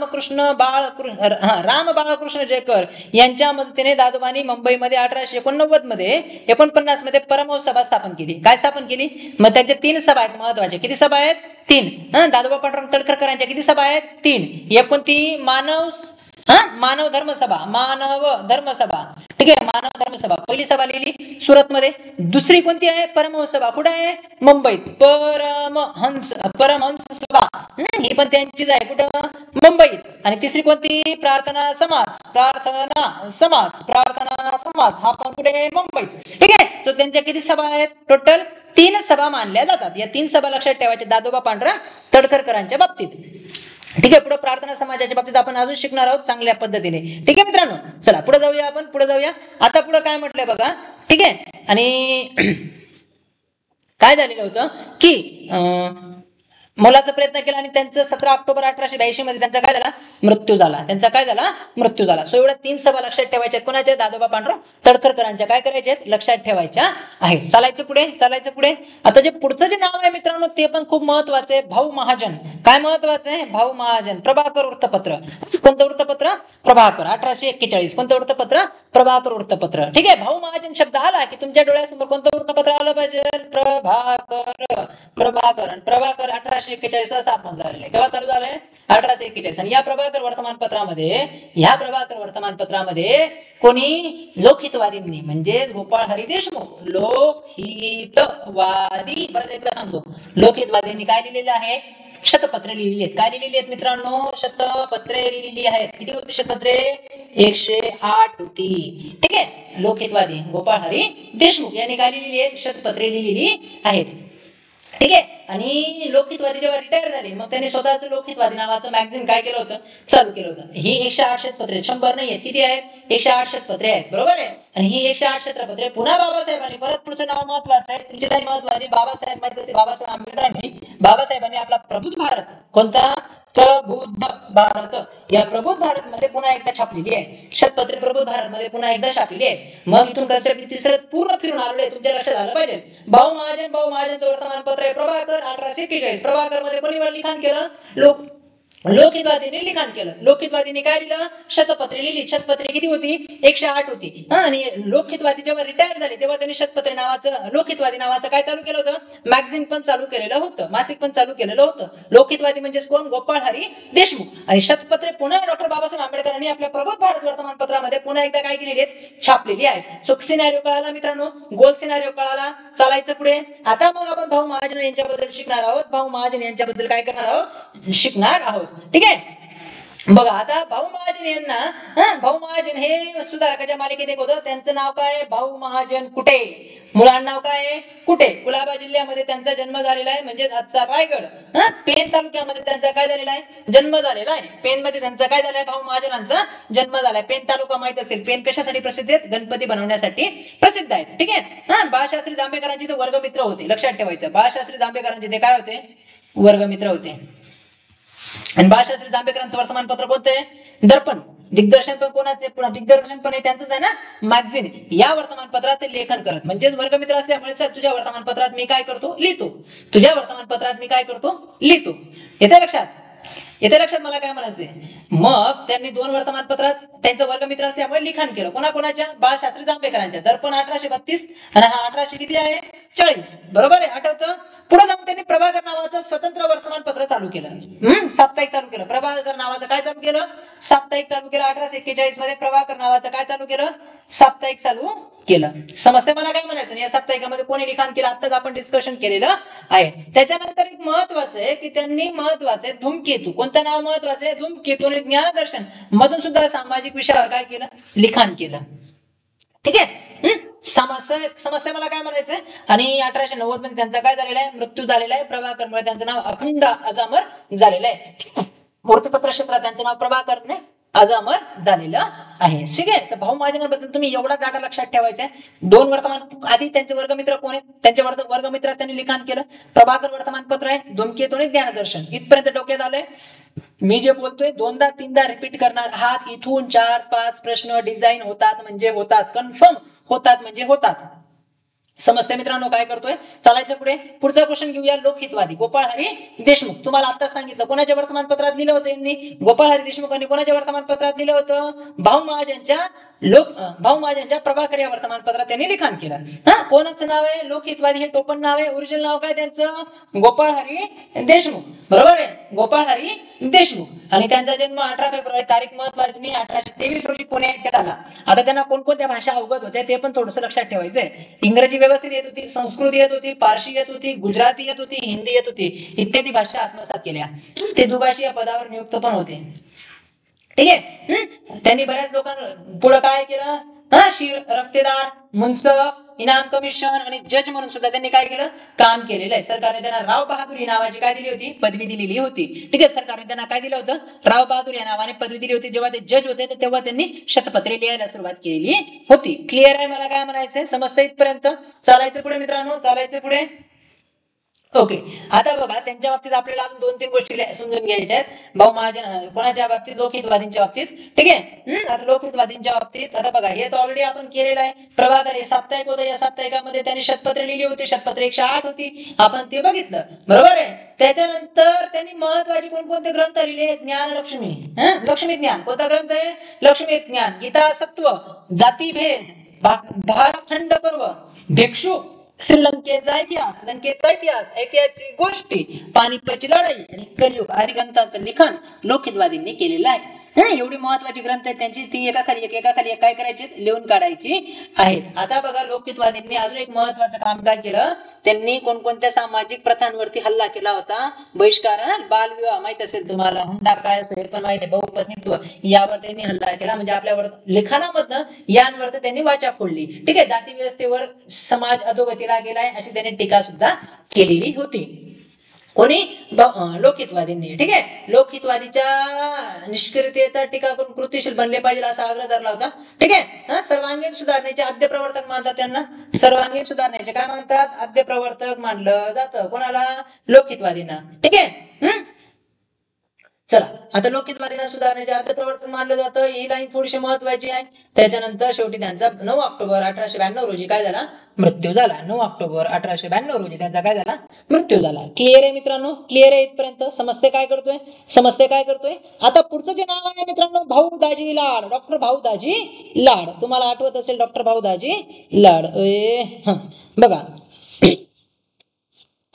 बाळकृष्ण जयकर यांच्या मदतीने दादोबांनी मुंबईमध्ये 1889 मध्ये 49 मध्ये परमहंस सभा स्थापन केली. काय स्थापन केली? मग त्यांच्या 3 सभा आहेत महत्वाच्या. किती सभा आहेत? 3. दादोबा पांडुरंग तडकरकरांच्या किती सभा आहेत? 3. एक कोणती? मानव धर्म सभा. ठीक आहे. मानव धर्म सभा पहिली सभा लिहिली सुरतमध्ये. दुसरी कोणती आहे? परमहंस सभा. कुठे आहे? मुंबईत. परमहंस सभा ही पण त्यांचीच आहे. कुठं? मुंबईत. आणि तिसरी कोणती? प्रार्थना समाज हा पण कुठे? मुंबईत. ठीक आहे. तो त्यांच्या किती सभा आहेत? टोटल 3 सभा मानल्या जातात. या 3 सभा लक्षात ठेवायच्या दादोबा पांडुरंग तडकरकरांच्या बाबतीत. ठीक आहे. पुढे प्रार्थना समाजाच्या बाबतीत आपण अजून शिकणार आहोत चांगल्या पद्धतीने. ठीक आहे मित्रांनो. चला पुढे जाऊया. आता पुढे काय म्हटलंय बघा. ठीक आहे. आणि काय झालेलं होतं की मोलाचा प्रयत्न केला आणि त्यांचं 17 ऑक्टोबर 1882 मध्ये त्यांचा काय झाला, मृत्यू झाला. त्यांचा काय झाला, मृत्यू झाला. सो एवढ्या 3 सभा लक्षात ठेवायच्या. कोणाच्या, दादोबा पांडुरंग तडकरकरांच्या काय करायचे, लक्षात ठेवायच्या आहेत. चालायचं पुढे. आता जे पुढचं जे नाव आहे मित्रांनो ते पण खूप महत्वाचं आहे, भाऊ महाजन. काय महत्वाचं आहे, भाऊ महाजन. प्रभाकर वृत्तपत्र. कोणतं वृत्तपत्र, प्रभाकर. 1841. कोणतं वृत्तपत्र, प्रभाकर वृत्तपत्र. ठीक आहे. भाऊ महाजन शब्द आला की तुमच्या डोळ्यासमोर कोणतं वृत्तपत्र आलं पाहिजे, प्रभाकर. प्रभाकर 1841 ला स्थापन झालेलं आहे. केव्हा चालू झालंय, 1841. आणि या प्रभाकर वर्तमानपत्रामध्ये कोणी, लोकहितवादींनी म्हणजे गोपाळ हरी देशमुख, लोकहितवादी, बरं एकदा सांगतो, लोकहितवादींनी काय लिहिलेलं आहे, शतपत्रे लिहिलेली आहेत. काय लिहिलेली आहेत मित्रांनो, शतपत्रे लिहिलेली आहेत. किती होती शतपत्रे, 108 होती. ठीक आहे. लोकहितवादी गोपाळ हरी देशमुख यांनी काय लिहिलेली आहे, शतपत्रे लिहिलेली आहेत. ठीक आहे. आणि लोकहितवादी जेव्हा रिटायर झाले मग त्यांनी स्वतःच लोकहितवादी नावाचं मॅगझिन काय केलं होतं, चालू केलं होतं. ही 108 शतपत्रे, 100 नाही आहेत, किती आहेत, 108 शतपत्रे आहेत. बरोबर आहे. आणि ही 108 शतपत्रे पुन्हा बाबासाहेबांनी, परत पुढचं नाव महत्वाचं आहे, तुमची काही महत्वाची, बाबासाहेब माहिती असेल, बाबासाहेब आंबेडकरांनी आपला प्रबुद्ध भारत, कोणता, प्रबुद्ध भारत, या प्रबुद्ध भारत मध्ये पुन्हा एकदा छापलेली आहे शतपत्रे. प्रबुद्ध भारत मध्ये पुन्हा एकदा छापलेली आहे. मग इथून कन्सेप्ट तिसरं पूर्ण फिरून आलेलं आहे, तुमच्या लक्षात आलं पाहिजे. भाऊ महाजनचं वर्तमानपत्र आहे प्रभाकर, 1841. प्रभाकर मध्ये कोणी लिखाण केलं, लोकहितवादीने लिखाण केलं. लोकहितवादीने काय लिहिलं, शतपत्रे लिहिली. शतपत्रे किती होती, 108 होती. आणि लोकहितवादी जेव्हा रिटायर झाले तेव्हा त्यांनी शतपत्रे नावाचं, लोकहितवादी नावाचं काय चालू केलं होतं, मॅगझिन पण चालू केलेलं होतं, मासिक पण चालू केलेलं होतं. लोकहितवादी म्हणजे कोण, गोपाळ हरी देशमुख. आणि शतपत्रे पुन्हा डॉक्टर बाबासाहेब आंबेडकरांनी आपल्या प्रबुद्ध भारत वर्तमानपत्रामध्ये पुन्हा एकदा काय केलेली आहेत, छापलेली आहे. सो सिनारिओ कळाला मित्रांनो, गोल सिनारिओ कळाला. चालायचं पुढे. आता मग आपण भाऊ महाजन यांच्याबद्दल शिकणार आहोत. भाऊ महाजन यांच्याबद्दल काय करणार आहोत, शिकणार आहोत. ठीक आहे. बघा आता भाऊ महाजन यांना, भाऊ महाजन हे सुधारकाच्या मालिकेत एक होतं, त्यांचं नाव काय, भाऊ महाजन कुटे. मुळान नाव काय आहे, कुटे. कुलाबा जिल्ह्यामध्ये त्यांचा जन्म झालेला आहे, म्हणजेच आजचा रायगड. पेन तालुक्यामध्ये त्यांचा काय झालेला आहे, जन्म झालेला आहे. पेन मध्ये त्यांचा काय झालाय, भाऊ महाजनांचा जन्म झालाय. पेन तालुका माहित असेल, पेन कशासाठी प्रसिद्ध आहेत, गणपती बनवण्यासाठी प्रसिद्ध आहेत. ठीक आहे. बाळशास्त्री जांभेकरांचे ते वर्गमित्र होते, लक्षात ठेवायचं. बाळशास्त्री जांभेकरांचे ते काय होते, वर्गमित्र होते. आणि बाळशास्त्री जांभेकरांचं वर्तमानपत्र कोणतं आहे, दर्पण. दिग्दर्शन पण कोणाचे, पुन्हा दिग्दर्शन पण त्यांचंच आहे ना, मॅगझिन. या वर्तमानपत्रात ते लेखन करत, म्हणजेच वर्गमित्र असल्यामुळे सर तुझ्या वर्तमानपत्रात मी काय करतो, लिहितो. तुझ्या वर्तमानपत्रात मी काय करतो, लिहितो. येते लक्षात, मला काय म्हणायचंय. मग त्यांनी 2 वर्तमानपत्रात त्यांचं वर्गमित्र असल्यामुळे लिखाण केलं. कोणाकोणाच्या, बाळशास्त्री जांभेकरांच्या. दर्पण 1832 आणि हा 1800 किती आहे, 40. बरोबर आहे, आठवतं. पुढे जाऊन त्यांनी प्रभाकर नावाचं स्वतंत्र वर्तमानपत्र चालू केलं, साप्ताहिक चालू केलं. प्रभाकर नावाचं काय चालू केलं, साप्ताहिक चालू केलं. 1841 मध्ये प्रभाकर नावाचं काय चालू केलं, साप्ताहिक चालू केलं. समजते मला काय म्हणायचं. या साप्ताहिकामध्ये कोणी लिखाण केलं, आत्ताच आपण डिस्कशन केलेलं आहे. त्याच्यानंतर एक महत्वाचं आहे की त्यांनी, महत्वाचं आहे धूमकेतू. कोणतं नाव महत्वाचं आहे, धूमकेतू आणि ज्ञानदर्शन मधून सुद्धा सामाजिक विषयावर काय केलं, लिखाण केलं. ठीक आहे. समजते मला काय म्हणायचंय. आणि 1890 मध्ये त्यांचा काय झालेला आहे, मृत्यू झालेला आहे. प्रभाकरमुळे त्यांचं नाव अखंड अजामर झालेलं आहे. मूर्तिपत्र क्षेत्रात त्यांचं नाव प्रभाकरने अजामर झालेलं आहे. ठीक आहे. तर भाऊ महाजनांबद्दल तुम्ही एवढा डाटा लक्षात ठेवायचा आहे. 2 वर्तमान, आधी त्यांचे वर्गमित्र कोण आहेत, त्यांच्या वर्गमित्रात त्यांनी लिखाण केलं. प्रभाकर वर्तमानपत्र आहे, धूमकेतू आणि ज्ञानदर्शन. इथपर्यंत डोक्यात आलंय. मी जे बोलतोय 2दा-3दा रिपीट करणार आहात. इथून 4-5 प्रश्न डिझाईन होतात म्हणजे होतात, कन्फर्म होतात म्हणजे होतात. समजते मित्रांनो, काय करतोय, चालायचं पुढे. पुढचा क्वेश्चन घेऊया. लोकहितवादी गोपाळ हरी देशमुख. तुम्हाला आत्ताच सांगितलं कोणाच्या वर्तमानपत्रात लिहिलं होतं यांनी, गोपाळ हरी देशमुखांनी कोणाच्या वर्तमानपत्रात लिहिलं होतं, भाऊ महाजनच्या प्रभाकर या वर्तमानपत्रात त्यांनी लिखाण केलं. कोणाचं नाव आहे, लोकहितवादी हे टोपण नाव आहे. ओरिजिनल नाव काय त्यांचं, गोपाळ हरी देशमुख. बरोबर आहे, गोपाळ हरी देशमुख. आणि त्यांचा जन्म 18 फेब्रुवारी, तारीख महत्वाची, 1823 रोजी पुणे येथे झाला. आता त्यांना कोणकोणत्या भाषा अवगत होत्या ते पण थोडंसं लक्षात ठेवायचंय. इंग्रजी व्यवस्थित येत होती, संस्कृत येत होती, पारशी येत होती, गुजराती येत होती, हिंदी येत होती, इत्यादी भाषा आत्मसात केल्या. ते दुभाषी पदावर नियुक्त पण होते. ठीक आहे. त्यांनी बऱ्याच लोकांना पुढे काय केलं, रफ्तेदार, मुन्सफ, इनाम कमिशन आणि जज म्हणून सुद्धा त्यांनी काय केलं, काम केलेलं आहे. सरकारने त्यांना राव बहादूर नावाची काय दिली होती, पदवी दिलेली होती. ठीक आहे. सरकारने त्यांना काय दिलं होतं, राव बहादूर या नावाने पदवी दिली होती. जेव्हा ते जज होते तेव्हा त्यांनी शतपत्रे लिहायला सुरुवात केलेली होती. क्लिअर आहे मला काय म्हणायचंय, समजतं इथपर्यंत. चालायचं पुढे मित्रांनो, चालायचं पुढे. ओके. आता बघा त्यांच्या बाबतीत आपल्याला अजून 2-3 गोष्टी समजून घ्यायच्या आहेत. भाऊ महाजन कोणाच्या बाबतीत? लोकहितवादींच्या बाबतीत. ठीक आहे. आता लोकहितवादींच्या बाबतीत आता बघा हे तर ऑलरेडी आपण केलेलं आहे. प्रभाकर हे साप्ताहिक होतं, या साप्ताहिकामध्ये त्यांनी शतपत्रे लिहिली होती, शतपत्रे 108 होती, आपण ते बघितलं, बरोबर आहे. त्याच्यानंतर त्यांनी महत्वाचे कोणकोणते ग्रंथ लिहिले? ज्ञानलक्ष्मी, लक्ष्मी ज्ञान. कोणता ग्रंथ आहे? लक्ष्मी ज्ञान. गीता सत्व, जातीभेद, भारखंड पर्व, भिक्षू, श्रीलंकेचा इतिहास, लंकेचा इतिहास, ऐतिहासिक गोष्टी, पानिपतची लढाई आणि कलियुग आदी ग्रंथांचं लिखाण लोकहितवादींनी केलेलं आहे. एवढी महत्वाची ग्रंथ आहेत त्यांची, ती एकाखाली एक काय करायची? लिहून काढायची आहेत. आता बघा लोकहितवादींनी अजून एक महत्वाचं काम काय केलं? त्यांनी कोणकोणत्या सामाजिक प्रथांवरती हल्ला केला होता? बहिष्कार, बालविवाह माहित असेल तुम्हाला, हुंडा काय असतो हे पण माहिती आहे, बहुपत्नीत्व यावर त्यांनी हल्ला केला. म्हणजे आपल्यावर लिखाणामधनं यांवर त्यांनी वाचा फोडली. ठीक आहे. जाती व्यवस्थेवर समाज अधोगतीला गेलाय अशी त्यांनी टीका सुद्धा केलेली होती. कोणी? लोकहितवादींनी. ठीक आहे. लोकहितवादीच्या निष्क्रियतेचा टीका करून कृतीशील बनले पाहिजे असा आग्रह धरला होता. ठीक आहे. सर्वांगीण सुधारणेचे आद्य प्रवर्तक मानतात त्यांना. सर्वांगीण सुधारणेचे काय मानतात? आद्य प्रवर्तक मानलं जातं. कोणाला? लोकहितवादींना. ठीक आहे. चला आता लोकहितवादींना सुधारणेचे आद्य प्रवर्तन मानलं जातं, ही लाईन थोडीशी महत्वाची आहे. त्याच्यानंतर शेवटी त्यांचा 9 ऑक्टोबर 1892 रोजी काय झाला? मृत्यू झाला. 9 ऑक्टोबर 1892 रोजी त्यांचा काय झाला? मृत्यू झाला. क्लिअर आहे मित्रांनो? क्लिअर आहे इथपर्यंत? समजते काय करतोय? समजते काय करतोय? आता पुढचं जे नाव आहे मित्रांनो, भाऊ दाजी लाड, डॉक्टर भाऊ दाजी लाड. तुम्हाला आठवत असेल डॉक्टर भाऊ दाजी लाड. बघा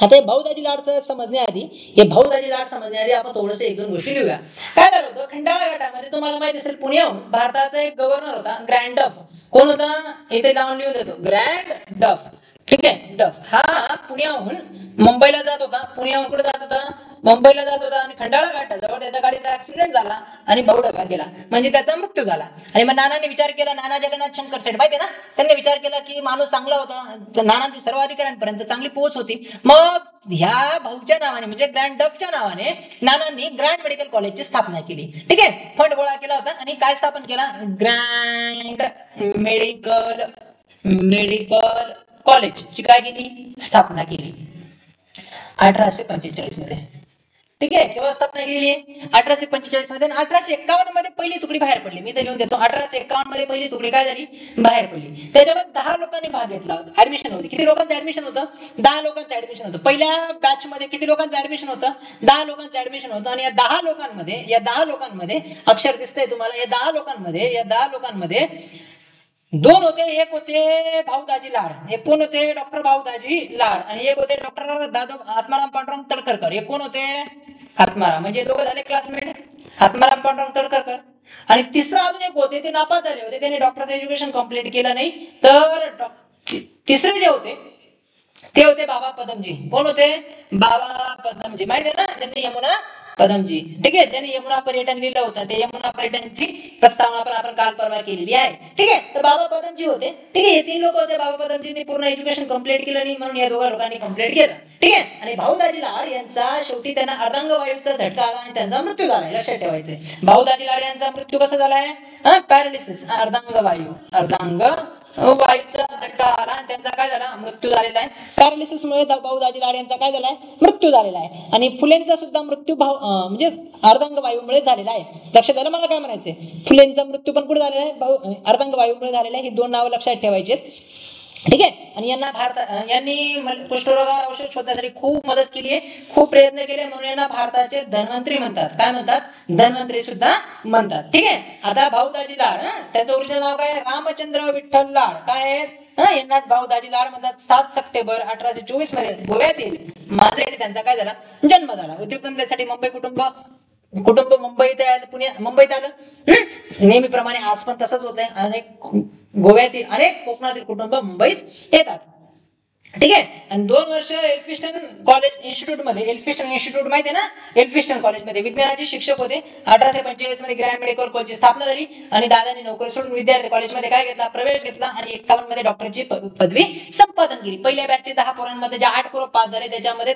आता हे भाऊदाजी लाडचं समजण्याआधी आपण थोडस 1-2 गोष्टी लिहूया. काय झालं होतं? खंडाळा गटामध्ये तुम्हाला माहिती असेल पुण्याहून भारताचा एक गव्हर्नर होता, ग्रँड डफ. कोण होता? इथे लावून लिहून देतो, ग्रँड डफ. ठीक आहे. डफ हा पुण्याहून मुंबईला जात होता. पुण्याहून कुठे जात होता? मुंबईला जात होता आणि खंडाळा घाटाजवळ त्याच्या गाडीचा ऍक्सिडेंट झाला आणि भाऊ डबा गेला, म्हणजे त्याचा मृत्यू झाला. आणि मग नानांनी विचार केला, नाना जगन्नाथ शंकर सेठ माहिती ना, त्यांनी विचार केला की माणूस चांगला होता, नानांची सर्व अधिकाऱ्यांपर्यंत चांगली पोहोच होती. मग ह्या भाऊच्या नावाने म्हणजे ग्रँड डफच्या नावाने नानांनी ग्रँड मेडिकल कॉलेजची स्थापना केली. ठीक आहे. फंड गोळा केला होता आणि काय स्थापन केला? ग्रँड मेडिकल कॉलेजची काय केली? स्थापना केली 1845 मध्ये. ठीक आहे. केव्हा स्थापना केली? 1845 मध्ये. 1851 मध्ये पहिली तुकडी बाहेर पडली. मी तर लिहून देतो, 1851 मध्ये पहिली तुकडी काय झाली? बाहेर पडली. त्याच्यामध्ये 10 लोकांनी भाग घेतला होता. ऍडमिशन होती. किती लोकांचं ऍडमिशन होतं? 10 लोकांचं ऍडमिशन होतं. पहिल्या बॅच मध्ये किती लोकांचं ऍडमिशन होतं? 10 लोकांचं ऍडमिशन होतं. आणि या 10 लोकांमध्ये अक्षर दिसतंय तुम्हाला, या 10 लोकांमध्ये 2 होते. एक होते भाऊदाजी लाड, एक कोण होते? डॉक्टर भाऊदाजी लाड. आणि एक होते डॉक्टर दादो आत्माराम पांडुरंग तळकरकर. एक कोण होते? आत्माराम. म्हणजे दोघं झाले क्लासमेट, आत्माराम पांडुरंग तळकरकर. आणि तिसरा अजून एक होते, ते नापास झाले होते, त्यांनी डॉक्टरचं एज्युकेशन कंप्लीट केलं नाही. तर तिसरे जे होते ते होते बाबा पदमजी. कोण होते? बाबा पदमजी. माहिती आहे ना, त्यांनी यमुना पदमजी. ठीक आहे. त्यांनी यमुना पर्यटन लिहिलं होतं, ते यमुना पर्यटनची प्रस्तावना पण आपण काल परवा केलेली आहे. ठीक आहे. तर बाबा पदमजी होते. ठीक आहे. हे 3 लोक होते. बाबा पदमजींनी पूर्ण एज्युकेशन कंप्लीट केलं नाही, म्हणून या दोघा लोकांनी कंप्लीट केलं. ठीक आहे. आणि भाऊदाजी लाड यांचा शेवटी त्यांना अर्धांगवायूचा झटका आला आणि त्यांचा मृत्यू झाला. लक्षात ठेवायचंय, भाऊदाजी लाड यांचा मृत्यू कसा झालाय? पॅरालिसिस, वायूचा झटका आला आणि त्यांचा काय झाला? मृत्यू झालेला आहे. पॅरालिसिसमुळे भाऊदाजी लाड यांचा काय झालाय? मृत्यू झालेला आहे. आणि फुलेंचा सुद्धा मृत्यू म्हणजे अर्धांगवायूमुळे झालेला आहे. लक्षात आलं मला काय म्हणायचंय? फुलेंचा मृत्यू पण कुठे झालेला आहे? अर्धांगवायूमुळे झालेला आहे. ही 2 नावं लक्षात ठेवायची. ठीक आहे. आणि यांनी कुष्ठरोगावर औषध शोधण्यासाठी खूप मदत केली आहे, खूप प्रयत्न केले, म्हणून यांना भारताचे धन्वंतरी म्हणतात. काय म्हणतात? धन्वंतरी सुद्धा म्हणतात. ठीक आहे. आता भाऊदाजी लाड, त्याचं ओरिजिनल नाव काय? रामचंद्र विठ्ठल लाड. काय आहेत? यांनाच भाऊदाजी लाड म्हणतात. 7 सप्टेंबर 1824 मध्ये गोव्यातील मांजरे येथे त्यांचा काय झाला? जन्म झाला. उद्योगधंद्यासाठी कुटुंब मुंबईत आलं. नेहमीप्रमाणे आज पण तसंच होतंय. गोव्यातील अनेक कोकणातील कुटुंब मुंबईत येतात. ठीक आहे. आणि 2 वर्ष एल्फिस्टन कॉलेज इन्स्टिट्यूटमध्ये, एल्फिस्टन इन्स्टिट्यूट माहिती आहे ना, एल्फिस्टन कॉलेजमध्ये विज्ञानाचे शिक्षक होते. 1845 मध्ये ग्रँड मेडिकल कॉलेजची स्थापना झाली आणि दादांनी नोकरी सोडून विद्यार्थी कॉलेजमध्ये काय घेतला? प्रवेश घेतला आणि 51 मध्ये डॉक्टरची पदवी संपादन केली. पहिल्या बॅचचे 10 पोरांमध्ये जे 8 पोरं पास झाले त्याच्यामध्ये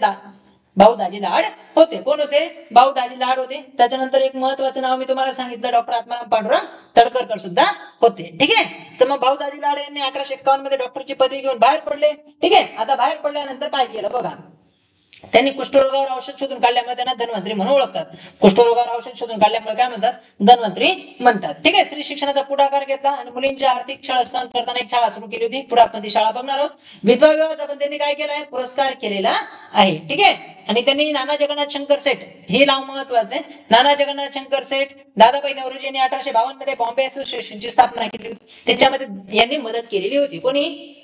भाऊदाजी लाड होते. कोण होते? भाऊदाजी लाड होते. त्याच्यानंतर एक महत्वाचं नाव मी तुम्हाला सांगितलं, डॉक्टर आत्माराम पांडुरंग तळकरकर सुद्धा होते. ठीक आहे. तर मग भाऊदाजी लाड यांनी 1851 मध्ये डॉक्टरची पदवी घेऊन बाहेर पडले. ठीक आहे. आता बाहेर पडल्यानंतर काय केलं बघा, त्यांनी कुष्ठरोगावर औषध शोधून काढल्यामुळे त्यांना धन्वंतरी म्हणून ओळखतात. कुष्ठरोगावर औषध शोधून काढल्यामुळे काय म्हणतात? धन्वंतरी म्हणतात. ठीक आहे. स्त्री शिक्षणाचा पुढाकार घेतला आणि मुलींच्या आर्थिक छळ सहन करताना एक शाळा सुरू केली होती. पुढे आपण ती शाळा बघणार आहोत. विधवा विवाहाचा पण त्यांनी काय केलाय? पुरस्कार केलेला आहे. ठीक आहे. आणि त्यांनी नाना जगन्नाथ शंकर सेठ, हे नाव महत्वाचं आहे. नाना जगन्नाथ शंकर सेठ, दादाभाई नौरोजी यांनी 1852 मध्ये बॉम्बे असोसिएशनची स्थापना केली होती. त्याच्यामध्ये यांनी मदत केलेली होती. कोणी?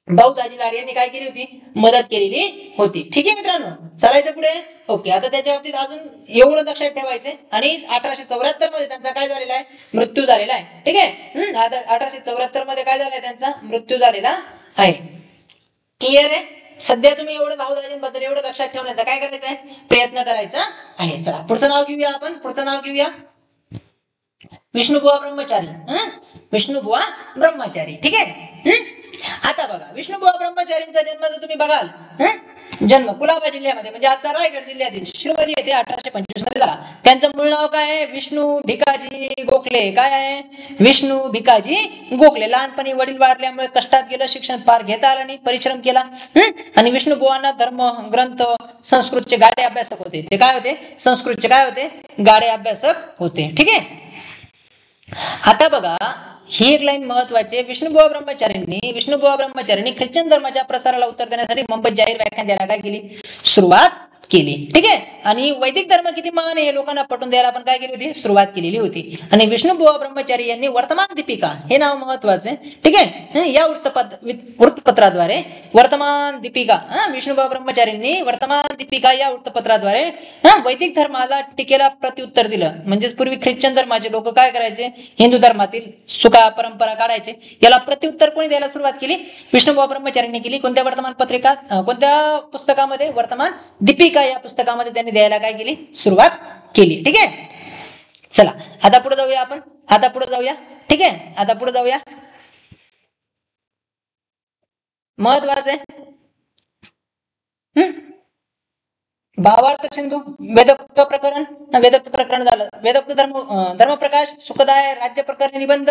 भाऊ दाजी लाड यांनी काय केली होती? मदत केलेली होती. ठीक आहे मित्रांनो, चालायचं पुढे. ओके, आता त्याच्या बाबतीत अजून एवढं लक्षात ठेवायचंय. आणि 1874 मध्ये त्यांचा काय झालेला आहे? मृत्यू झालेला आहे. ठीक आहे. आता 1874 मध्ये काय झालंय? त्यांचा मृत्यू झालेला आहे. क्लिअर आहे? सध्या तुम्ही एवढं भाऊ दाजींबद्दल एवढं लक्षात ठेवण्याचा काय करायचं आहे? प्रयत्न करायचा आहे. चला पुढचं नाव घेऊया आपण. पुढचं नाव घेऊया विष्णुबुवा ब्रह्मचारी. विष्णुबुवा ब्रह्मचारी. ठीक आहे. आता बघा, विष्णुबुवा ब्रह्मचारींचा जन्म जर तुम्ही बघाल, जन्म कुलाबा जिल्ह्यामध्ये म्हणजे आजचा रायगड जिल्ह्यातील शिरवली येथे 1825 मध्ये झाला. त्यांचं मूळ नाव काय आहे? विष्णू भिकाजी गोखले. काय आहे? विष्णू भिकाजी गोखले. लहानपणी वडील वारल्यामुळे कष्टात गेलं, शिक्षण पार घेता आलं नाही, परिश्रम केला. आणि विष्णुबुवांना धर्म ग्रंथ संस्कृतचे गाडे अभ्यासक होते. ते काय होते? संस्कृतचे काय होते? गाडे अभ्यासक होते. ठीक आहे. आता बघा, ही एक लाईन महत्वाची आहे. विष्णुबुवा ब्रह्मचारींनी ख्रिश्चन धर्माच्या प्रसाराला उत्तर देण्यासाठी मुंबईत जाहीर व्याख्यान द्यायला काय केली? सुरुवात केली. ठीक आहे. आणि वैदिक धर्म किती महान आहे हे लोकांना पटवून द्यायला आपण काय केली होती? सुरुवात केलेली होती. आणि विष्णुबुवा ब्रह्मचारी यांनी वर्तमान दीपिका हे नाव महत्वाचं आहे. ठीक आहे. या वृत्तपत्राद्वारे वर्तमान दीपिका, विष्णुबुवा ब्रह्मचारींनी वर्तमान दीपिका या वृत्तपत्राद्वारे वैदिक धर्माला टीकेला प्रत्युत्तर दिलं. म्हणजेच पूर्वी ख्रिश्चन धर्माचे लोक काय करायचे? हिंदू धर्मातील चुका परंपरा काढायचे. याला प्रत्युत्तर कोणी द्यायला सुरुवात केली? विष्णुबुवा ब्रह्मचारींनी केली. कोणत्या वर्तमान पत्रिका, कोणत्या पुस्तकामध्ये? वर्तमान दीपिका या पुस्तकामध्ये त्यांनी द्यायला काय केली? सुरुवात केली. ठीक आहे. चला आता पुढे जाऊया आपण. ठीक आहे. आता पुढे जाऊया. महत्वाचं आहे भावार्थ सिंधू, वेदोक्त प्रकरण झालं. वेदोक्त धर्मप्रकाश, सुखदाय, राज्य प्रकरणी निबंध,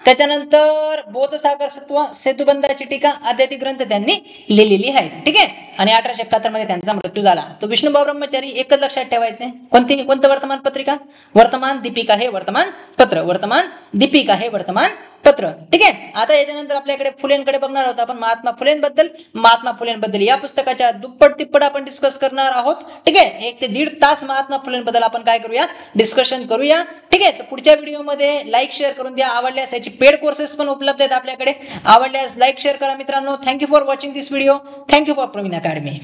त्याच्यानंतर बोधसागर सेतुबंधाची टीका आद्यादी ग्रंथ त्यांनी लिहिलेली आहेत. ठीक आहे. आणि 1871 मध्ये त्यांचा मृत्यू झाला. तो विष्णुबुवा ब्रह्मचारी एकच लक्षात ठेवायचे. कोणतं वर्तमान पत्रिका? वर्तमान दीपिका हे वर्तमान पत्र. वर्तमान दीपिका हे वर्तमान पत्र. ठीक आहे. आता याच्यानंतर आपल्याकडे फुलेंकडे बघणार आहोत आपण. महात्मा फुलेंबद्दल या पुस्तकाच्या दुप्पट तिप्पट आपण डिस्कस करणार आहोत. ठीक आहे. 1 ते 1.5 तास महात्मा फुलेंबद्दल आपण काय करूया? डिस्कशन करूया. ठीक आहे. पुढच्या व्हिडिओमध्ये लाईक शेअर करून द्या. आवडल्यास याची पेड कोर्सेस पण उपलब्ध आहेत आपल्याकडे. आवडल्यास लाईक शेअर करा मित्रांनो. Thank you for watching this video. Thank you for Praveen academy.